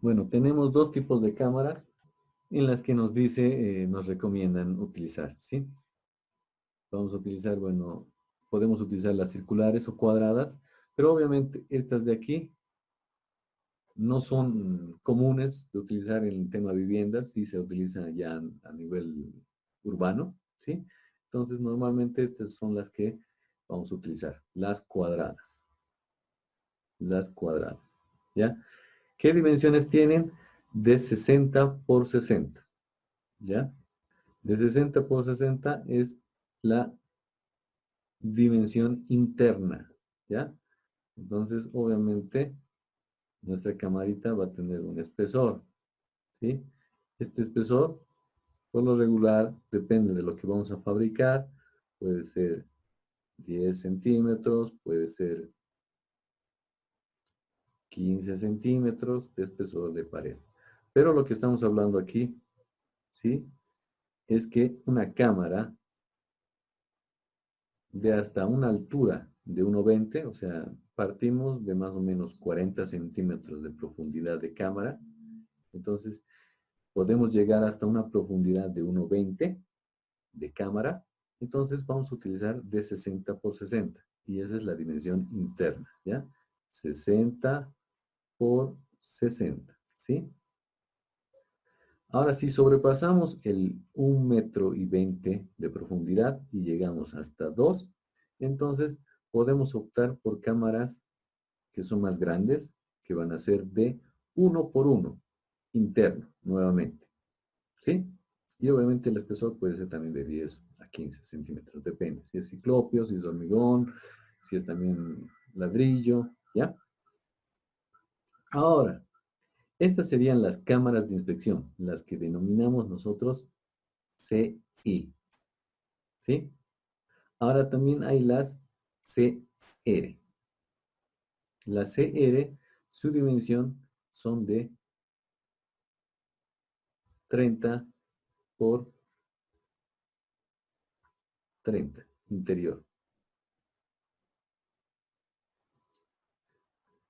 Bueno, tenemos dos tipos de cámaras en las que nos dice, nos recomiendan utilizar, ¿sí? Vamos a utilizar, bueno, podemos utilizar las circulares o cuadradas, pero obviamente estas de aquí no son comunes de utilizar en el tema viviendas, sí se utiliza ya a nivel urbano, ¿sí? Entonces, normalmente estas son las que vamos a utilizar, las cuadradas. Las cuadradas, ¿ya? ¿Qué dimensiones tienen? De 60 por 60, ¿ya? De 60 por 60 es la dimensión interna, ¿ya? Entonces, obviamente, nuestra camarita va a tener un espesor, ¿sí? Este espesor, por lo regular, depende de lo que vamos a fabricar, puede ser 10 centímetros, puede ser 15 centímetros de espesor de pared. Pero lo que estamos hablando aquí, ¿sí? Es que una cámara de hasta una altura de 1,20, o sea, partimos de más o menos 40 centímetros de profundidad de cámara, entonces podemos llegar hasta una profundidad de 1,20 de cámara, entonces vamos a utilizar de 60 por 60, y esa es la dimensión interna, ¿ya? 60 por 60, ¿sí? Ahora, si sobrepasamos el 1,20 m de profundidad y llegamos hasta 2, entonces podemos optar por cámaras que son más grandes, que van a ser de 1 por 1, interno, nuevamente. ¿Sí? Y obviamente el espesor puede ser también de 10 a 15 centímetros, depende. Si es ciclopio, si es hormigón, si es también ladrillo, ¿ya? Ahora, estas serían las cámaras de inspección, las que denominamos nosotros CI, ¿sí? Ahora también hay las CR. Las CR, su dimensión son de 30 por 30, interior.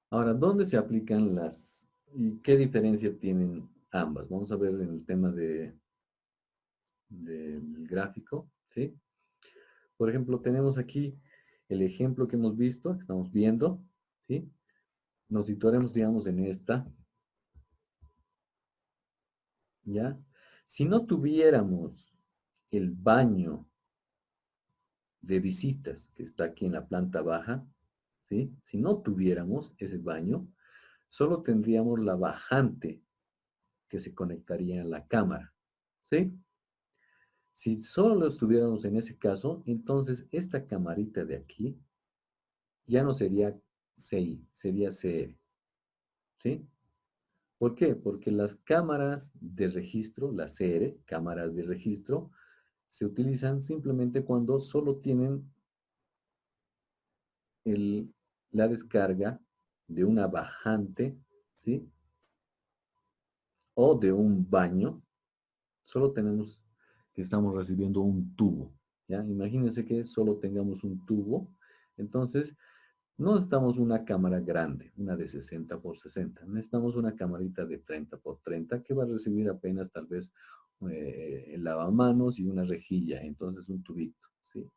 Ahora, ¿dónde se aplican las y qué diferencia tienen ambas? Vamos a ver en el tema del gráfico, ¿sí? Por ejemplo, tenemos aquí el ejemplo que hemos visto, que estamos viendo, ¿sí? Nos situaremos, digamos, en esta, ¿ya? Si no tuviéramos el baño de visitas que está aquí en la planta baja, ¿sí? Si no tuviéramos ese baño, solo tendríamos la bajante que se conectaría a la cámara, ¿sí? Si solo estuviéramos en ese caso, entonces esta camarita de aquí ya no sería CI, sería CR, ¿sí? ¿Por qué? Porque las cámaras de registro, las CR, cámaras de registro, se utilizan simplemente cuando solo tienen la descarga de una bajante, ¿sí? O de un baño, solo tenemos que estamos recibiendo un tubo, ¿ya? Imagínense que solo tengamos un tubo, entonces no necesitamos una cámara grande, una de 60 por 60, necesitamos una camarita de 30 por 30 que va a recibir apenas tal vez el lavamanos y una rejilla, entonces un tubito, ¿sí?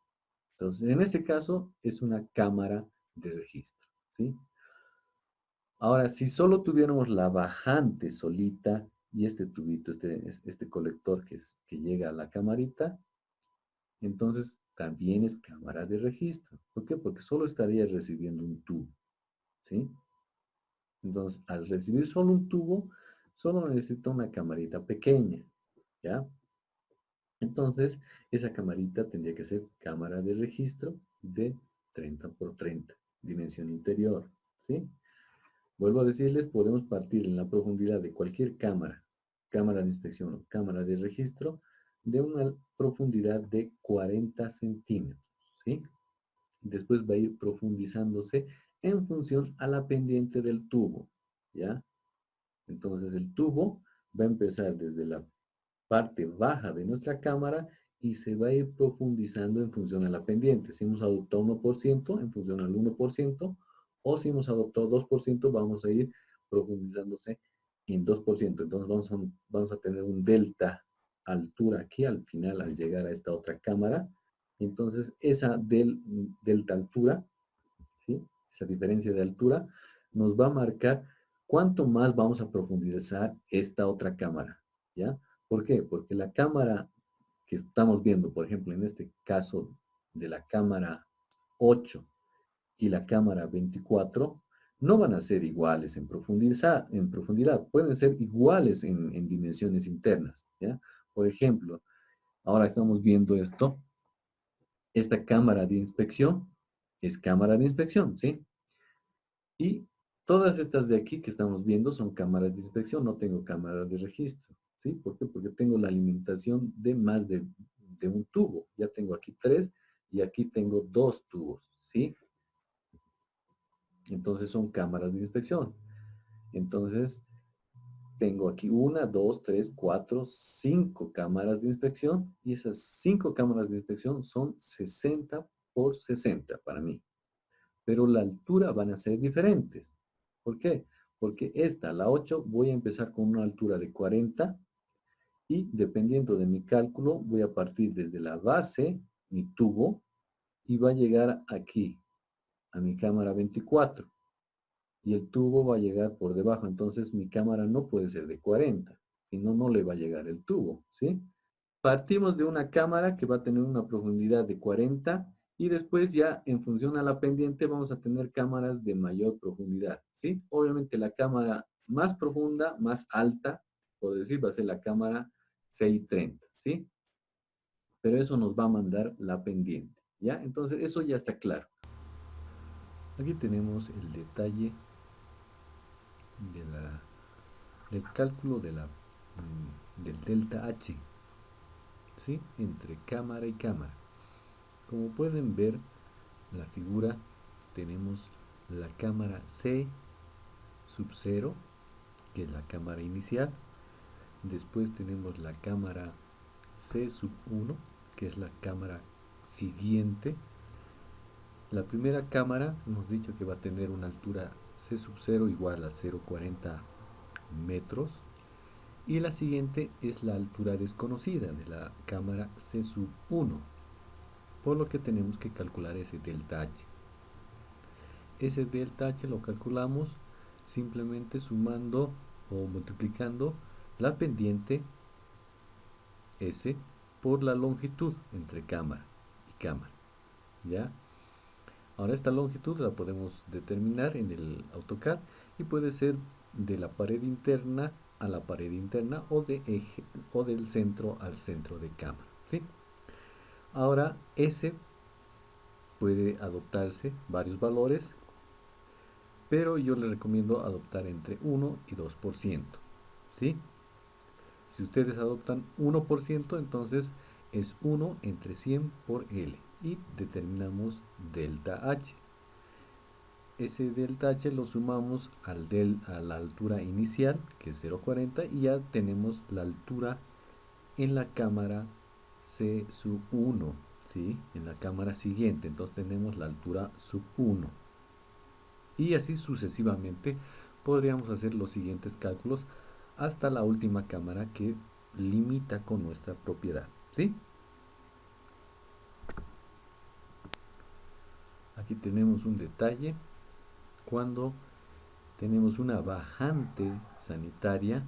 Entonces, en este caso es una cámara de registro, ¿sí? Ahora, si solo tuviéramos la bajante solita y este tubito, este colector que llega a la camarita, entonces también es cámara de registro. ¿Por qué? Porque solo estaría recibiendo un tubo, ¿sí? Entonces, al recibir solo un tubo, solo necesita una camarita pequeña, ¿ya? Entonces, esa camarita tendría que ser cámara de registro de 30 por 30, dimensión interior, ¿sí? Vuelvo a decirles, podemos partir en la profundidad de cualquier cámara, cámara de inspección o cámara de registro, de una profundidad de 40 centímetros, ¿sí? Después va a ir profundizándose en función a la pendiente del tubo, ¿ya? Entonces el tubo va a empezar desde la parte baja de nuestra cámara y se va a ir profundizando en función a la pendiente. Si hemos adoptado 1%, en función al 1%, o si hemos adoptado 2%, vamos a ir profundizándose en 2%. Entonces vamos a tener un delta altura aquí al final al llegar a esta otra cámara. Entonces esa delta altura, ¿sí? Esa diferencia de altura nos va a marcar cuánto más vamos a profundizar esta otra cámara, ¿ya? ¿Por qué? Porque la cámara que estamos viendo, por ejemplo, en este caso de la cámara 8 y la cámara 24, no van a ser iguales en profundidad, pueden ser iguales en dimensiones internas, ¿ya? Por ejemplo, ahora estamos viendo esto, esta cámara de inspección es cámara de inspección, ¿sí? Y todas estas de aquí que estamos viendo son cámaras de inspección, no tengo cámaras de registro, ¿sí? ¿Por qué? Porque tengo la alimentación de más de un tubo, ya tengo aquí 3 y aquí tengo 2 tubos, ¿sí? Entonces son cámaras de inspección. Entonces, tengo aquí 1, 2, 3, 4, 5 cámaras de inspección y esas 5 cámaras de inspección son 60 por 60 para mí. Pero la altura van a ser diferentes. ¿Por qué? Porque esta, la 8, voy a empezar con una altura de 40 y dependiendo de mi cálculo voy a partir desde la base, mi tubo, y va a llegar aquí, a mi cámara 24. Y el tubo va a llegar por debajo, entonces mi cámara no puede ser de 40, si no, no le va a llegar el tubo, ¿sí? Partimos de una cámara que va a tener una profundidad de 40 y después ya en función a la pendiente vamos a tener cámaras de mayor profundidad, ¿sí? Obviamente la cámara más profunda, más alta, por decir, va a ser la cámara 630, ¿sí? Pero eso nos va a mandar la pendiente, ¿ya? Entonces eso ya está claro. Aquí tenemos el detalle de del cálculo del delta H, ¿sí? Entre cámara y cámara. Como pueden ver, la figura tenemos la cámara C sub 0, que es la cámara inicial. Después tenemos la cámara C sub 1, que es la cámara siguiente. La primera cámara hemos dicho que va a tener una altura C sub 0 igual a 0,40 metros. Y la siguiente es la altura desconocida de la cámara C sub 1, por lo que tenemos que calcular ese delta H. Ese delta H lo calculamos simplemente sumando o multiplicando la pendiente S por la longitud entre cámara y cámara, ¿ya? Ahora esta longitud la podemos determinar en el AutoCAD y puede ser de la pared interna a la pared interna o de eje o del centro al centro de cámara, ¿sí? Ahora S puede adoptarse varios valores, pero yo les recomiendo adoptar entre 1 y 2%, ¿sí? Si ustedes adoptan 1%, entonces es 1 entre 100 por L y determinamos delta H. Ese delta H lo sumamos a la altura inicial, que es 0,40, y ya tenemos la altura en la cámara C sub 1, ¿sí? En la cámara siguiente, entonces tenemos la altura sub 1. Y así sucesivamente podríamos hacer los siguientes cálculos hasta la última cámara que limita con nuestra propiedad, ¿sí? Aquí tenemos un detalle. Cuando tenemos una bajante sanitaria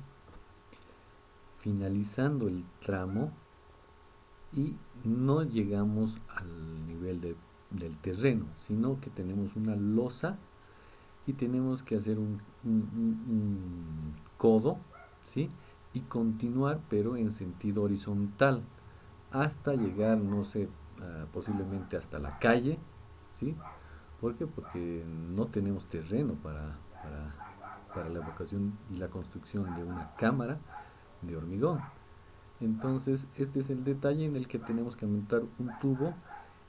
finalizando el tramo y no llegamos al nivel del terreno, sino que tenemos una losa y tenemos que hacer un codo, ¿sí? Y continuar, pero en sentido horizontal, hasta llegar, no sé, posiblemente hasta la calle, ¿sí? ¿Por qué? Porque no tenemos terreno para la evocación y la construcción de una cámara de hormigón. Entonces, este es el detalle en el que tenemos que montar un tubo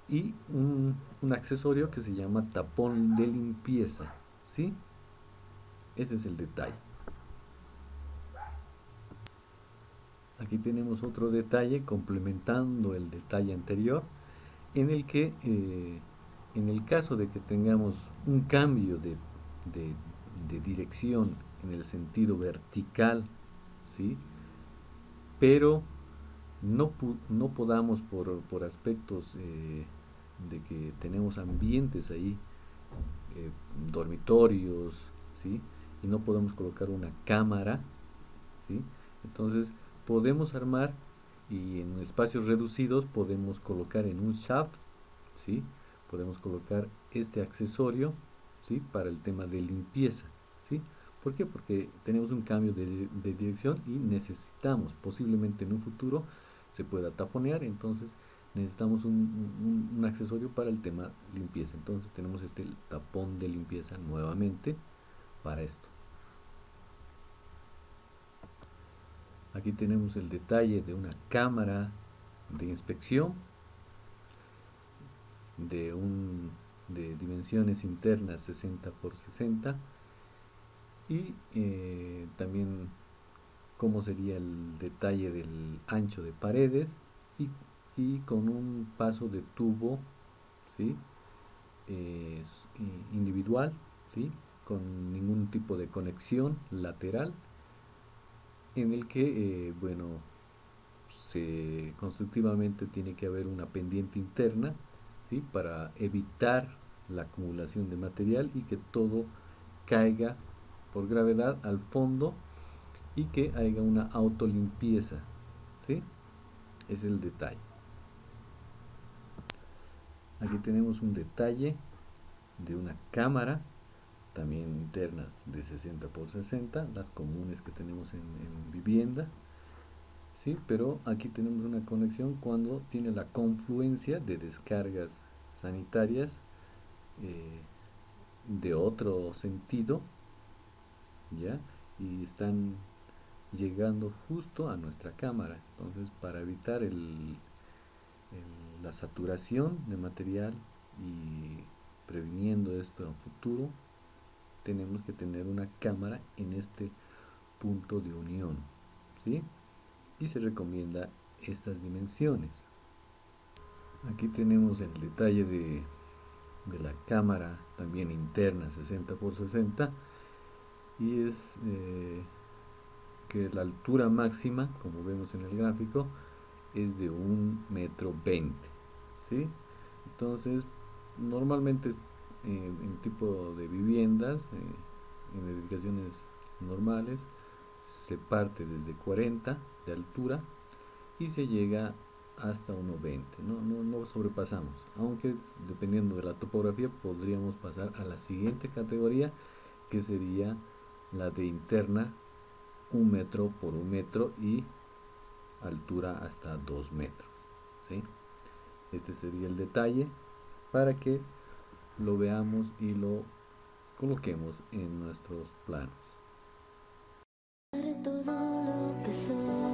y un accesorio que se llama tapón de limpieza, ¿sí? Ese es el detalle. Aquí tenemos otro detalle complementando el detalle anterior, en el que en el caso de que tengamos un cambio de dirección en el sentido vertical, ¿sí? Pero no podamos por aspectos de que tenemos ambientes ahí, eh, dormitorios, ¿sí? Y no podemos colocar una cámara, ¿sí? Entonces podemos armar y en espacios reducidos podemos colocar en un shaft, ¿sí? Podemos colocar este accesorio, ¿sí? Para el tema de limpieza, ¿sí? ¿Por qué? Porque tenemos un cambio de dirección y necesitamos, posiblemente en un futuro, se pueda taponear, entonces necesitamos un accesorio para el tema limpieza. Entonces tenemos este tapón de limpieza nuevamente para esto. Aquí tenemos el detalle de una cámara de inspección de, de dimensiones internas 60 por 60 y también cómo sería el detalle del ancho de paredes y, y con un paso de tubo, ¿sí? Individual, ¿sí? Con ningún tipo de conexión lateral en el que, bueno, constructivamente tiene que haber una pendiente interna, ¿sí? Para evitar la acumulación de material y que todo caiga por gravedad al fondo y que haya una autolimpieza, ¿sí? Es el detalle. Aquí tenemos un detalle de una cámara también interna de 60 por 60, las comunes que tenemos en vivienda, ¿sí? Pero aquí tenemos una conexión cuando tiene la confluencia de descargas sanitarias eh, de otro sentido, ¿ya? Y están llegando justo a nuestra cámara. Entonces, para evitar la saturación de material y previniendo esto en futuro, tenemos que tener una cámara en este punto de unión, ¿sí? Y se recomienda estas dimensiones. Aquí tenemos el detalle de la cámara también interna 60 por 60 y es que la altura máxima, como vemos en el gráfico, es de 1,20 m, ¿sí? Entonces, normalmente en tipo de viviendas, en edificaciones normales, se parte desde 40 de altura y se llega hasta 1,20 m. No sobrepasamos, aunque dependiendo de la topografía podríamos pasar a la siguiente categoría, que sería la de interna 1 m por 1 m y altura hasta 2 m, ¿sí? Este sería el detalle para que lo veamos y lo coloquemos en nuestros planos. Todo lo que soy.